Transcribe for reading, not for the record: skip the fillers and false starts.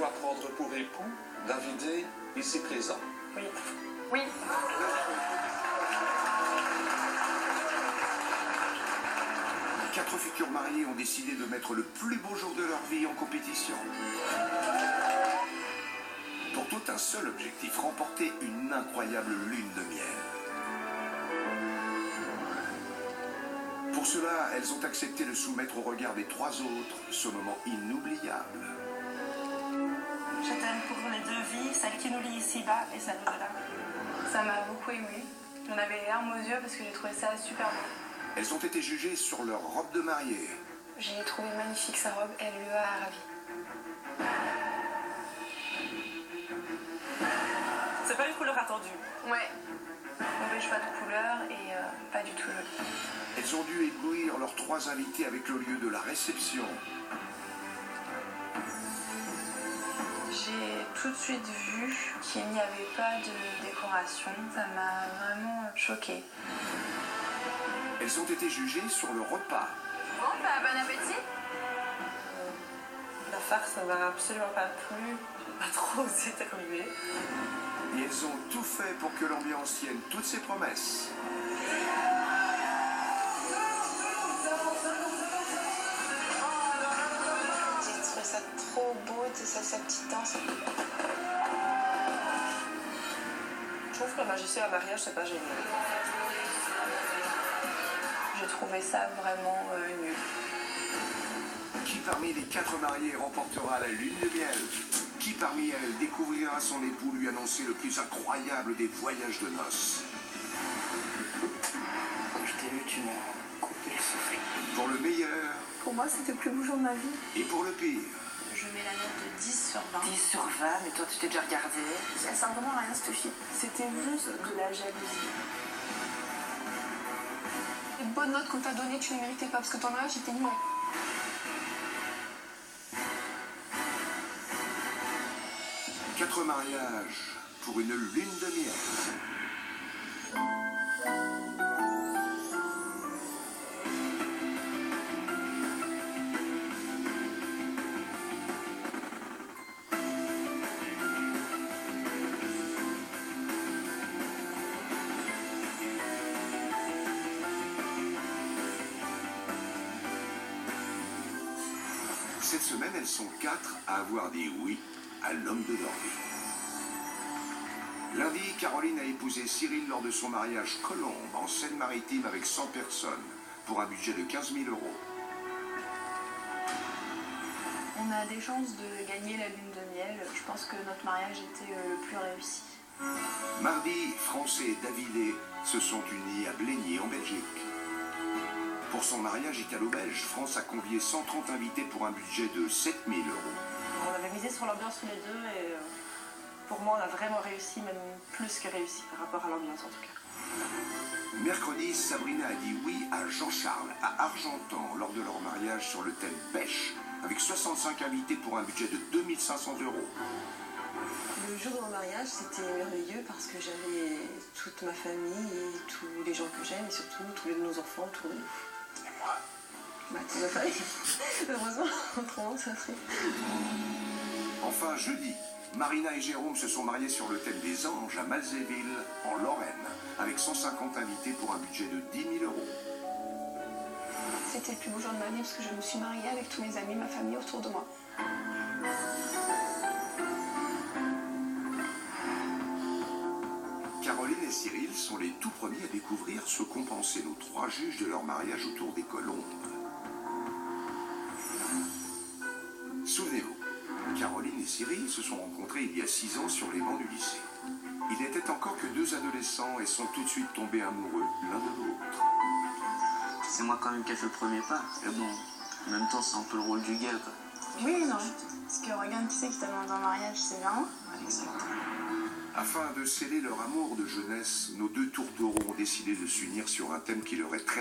pouvoir prendre pour époux Davidé, ici présent. Oui. Oui. Les 4 futurs mariés ont décidé de mettre le plus beau jour de leur vie en compétition. Pour tout un seul objectif, remporter une incroyable lune de miel. Pour cela, elles ont accepté de soumettre au regard des 3 autres ce moment inoubliable. Je t'aime pour les 2 vies, celle qui nous lie ici-bas et celle au-delà. Ça m'a beaucoup émue. J'en avais les larmes aux yeux parce que j'ai trouvé ça super beau. Elles ont été jugées sur leur robe de mariée. J'ai trouvé magnifique sa robe, elle lui a ravi. C'est pas une couleur attendue. Ouais. Mauvais choix de couleur et pas du tout joli. Elles ont dû éblouir leurs 3 invités avec le lieu de la réception. J'ai tout de suite vu qu'il n'y avait pas de décoration. Ça m'a vraiment choquée. Elles ont été jugées sur le repas. Bon, bah, bon appétit. La farce, ça m'a absolument pas plu. J'ai pas trop osé terminer. Et elles ont tout fait pour que l'ambiance tienne toutes ses promesses. J'ai trouvé ça trop beau, sa petite danse. Je trouve que magicien à mariage, c'est pas génial. J'ai trouvé ça vraiment nul. Qui parmi les 4 mariés remportera la lune de miel? Qui parmi elles découvrira son époux lui annoncer le plus incroyable des voyages de noces? Quand je t'ai vu, tu m'as coupé le souffle. Pour le meilleur Pour moi, c'était le plus beau jour de ma vie. et pour le pire. Je mets la note de 10 sur 20. 10 sur 20, mais toi, tu t'es déjà regardé. Elle sert vraiment à rien, cette fille. C'était juste de la jalousie. Les bonnes notes qu'on t'a données, tu ne méritais pas, parce que ton mariage était nul. Quatre mariages pour une lune de miel. Cette semaine, elles sont 4 à avoir dit oui à l'homme de leur vie. Lundi, Caroline a épousé Cyril lors de son mariage Colombe en Seine-Maritime avec 100 personnes pour un budget de 15 000 €. On a des chances de gagner la lune de miel. Je pense que notre mariage était le plus réussi. Mardi, France et Davidé se sont unis à Blény en Belgique. Pour son mariage italo-belge, France a convié 130 invités pour un budget de 7 000 €. On avait misé sur l'ambiance tous les deux et pour moi, on a vraiment réussi, même plus que réussi par rapport à l'ambiance en tout cas. Mercredi, Sabrina a dit oui à Jean-Charles à Argentan lors de leur mariage sur le thème pêche avec 65 invités pour un budget de 2 500 €. Le jour de mon mariage, c'était merveilleux parce que j'avais toute ma famille et tous les gens que j'aime et surtout tous nos enfants autour de nous. Et moi? Bah, toute ma famille. Heureusement, autrement, ça serait... Enfin, jeudi, Marina et Jérôme se sont mariés sur le thème des anges à Malzéville, en Lorraine, avec 150 invités pour un budget de 10 000 €. C'était le plus beau jour de ma vie parce que je me suis mariée avec tous mes amis, ma famille autour de moi. Caroline et Cyril sont les tout premiers à découvrir ce qu'ont pensé nos 3 juges de leur mariage autour des colombes. Souvenez-vous, Caroline et Cyril se sont rencontrés il y a 6 ans sur les bancs du lycée. Ils n'étaient encore que 2 adolescents et sont tout de suite tombés amoureux l'un de l'autre. C'est moi quand même qui ai fait le premier pas. Mais bon, en même temps, c'est un peu le rôle du gars, quoi. Oui, non. Parce que regarde, qui c'est qui t'a demandé en mariage, c'est bien. Exactement. Afin de sceller leur amour de jeunesse, nos 2 tourtereaux ont décidé de s'unir sur un thème qui leur est très